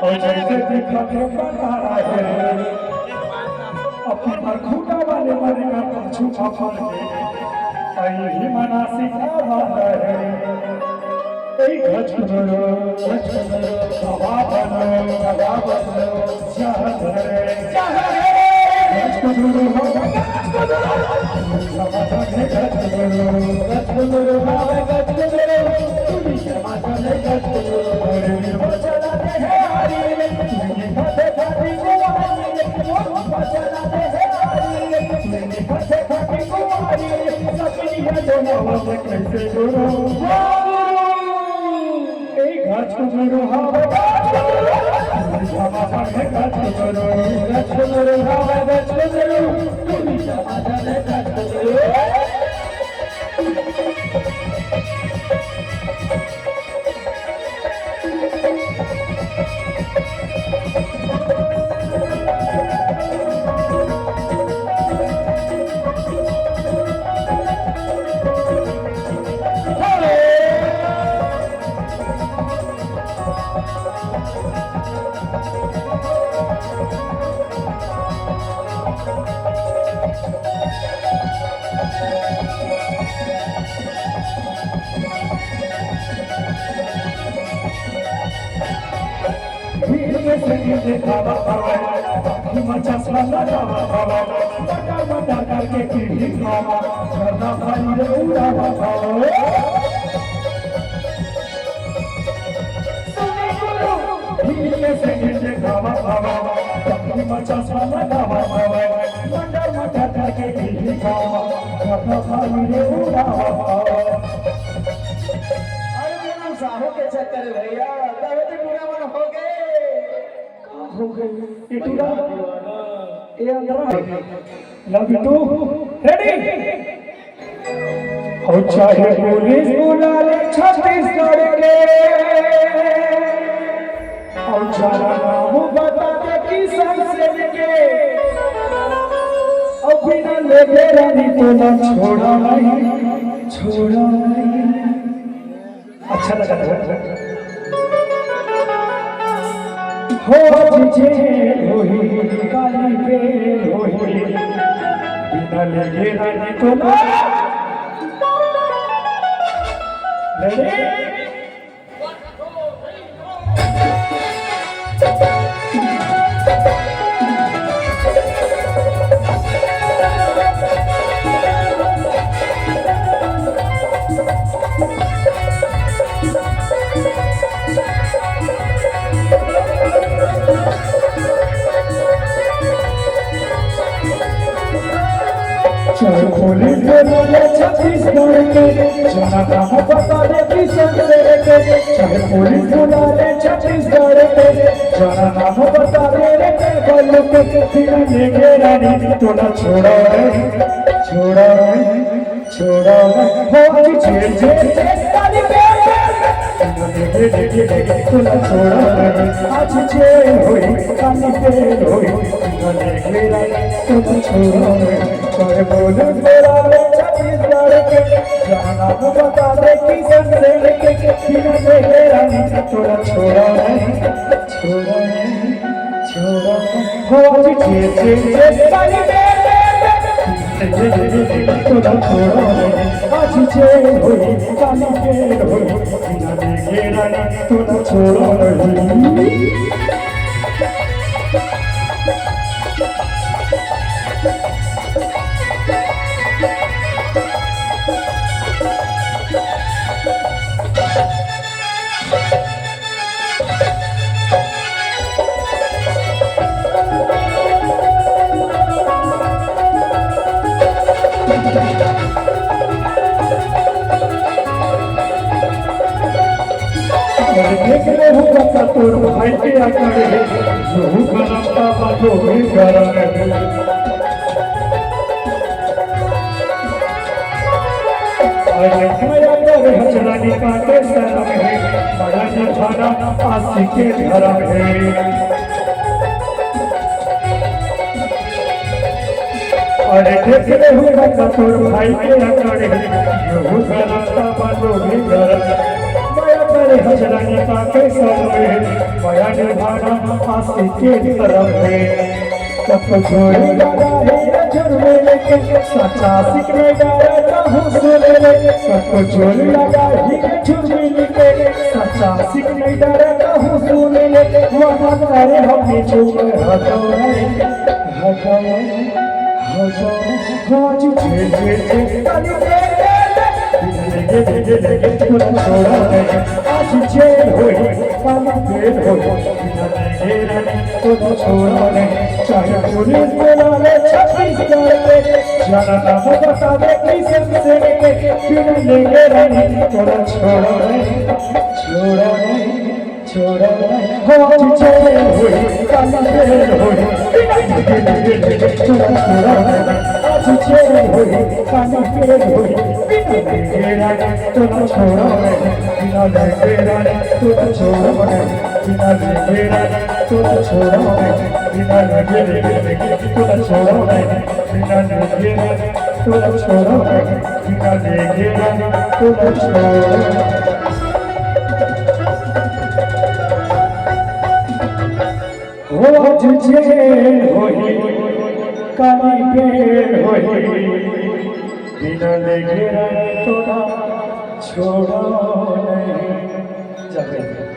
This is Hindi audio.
और जैसे दिखा के बता है अपनी मरखूटा वाले मरे का पछू छापा है ही मना सिखा है गच करो हवा बनो साहू के चक्कर भैया दावत पूरा मन हो गए इटूरा ये अंदर लव यू रेडी और चाहे पुलिस बुला ले छत्तीसगढ़ के और जरा नाम बता दे किसान से के और बिना लेके रानी तो ना छोड़ा नहीं अच्छा लगा हो जे होई काली पे होई बिना लेके रानी तो ना रेडी पुलिस बोले छत्तीसगढ़ के जना नाम बता दे किसान से के चाहे पुलिस बोले छत्तीसगढ़ के जना नाम बता दे रे बोलो के बिना लेके रानी तोड़ा छोड़ा हो जे काली पे तोड़ा छोड़ा आज जे होई काली पे होई बिना लेके रानी तोड़ा छोड़ा चाहे बोले बोले छत्तीसगढ़ के जाना तो बता दे किसान से के बिना लेके रानी तोड़ा छोड़ा हो जे काली पे तोड़ा छोड़ा आज जे होई काली पे होई बिना लेके रानी तोड़ा छोड़ा देखले होगा तोर भाई के आकर जो गरमता बाजो भी गरम है अरे माया कर हजरानी का के शरम है बड़ा निठाना आशिक के धर्म है अरे देखले होगा तोर भाई के आकर जो गरमता बाजो भी गरम सारे हजरानी का के सर में माया निभाना आशिक के तरफ में सबको छोड़ लगा है जुर्मे लेके सच्चा आशिक ने डरता हुस्न ले सबको छोड़ लगा है जुर्मे लेके सच्चा आशिक ने डरता हुस्न ले वहाँ सारे अपनी चूक हटोए हटोए हटोए आज छे काली छोड़ा आज जेल होई काली जेल होई तो छोड़ा चाहे पुलिस बुलावे छत्तीसगढ़ पे जाना ना बता दे किसी से बिना लेके रहने थोड़ा छोड़ा छोड़ा छोड़ा आज जेल होई काली जेल होई थोड़ा छोड़ा आज जेल होई काली जेल होई बिना लेके रहने थोड़ा छोड़ा बिना लेके रहने थोड़ा छोड़ा बिना लेके रहने थोड़ा छोड़ा बिना लगे तुला छोड़ो बिना लगे तुला छोड़ो बिना लगे तुला छोड़ो हो तुझे होई काली पेड़ होई बिना लगे तुला छोड़ो नहीं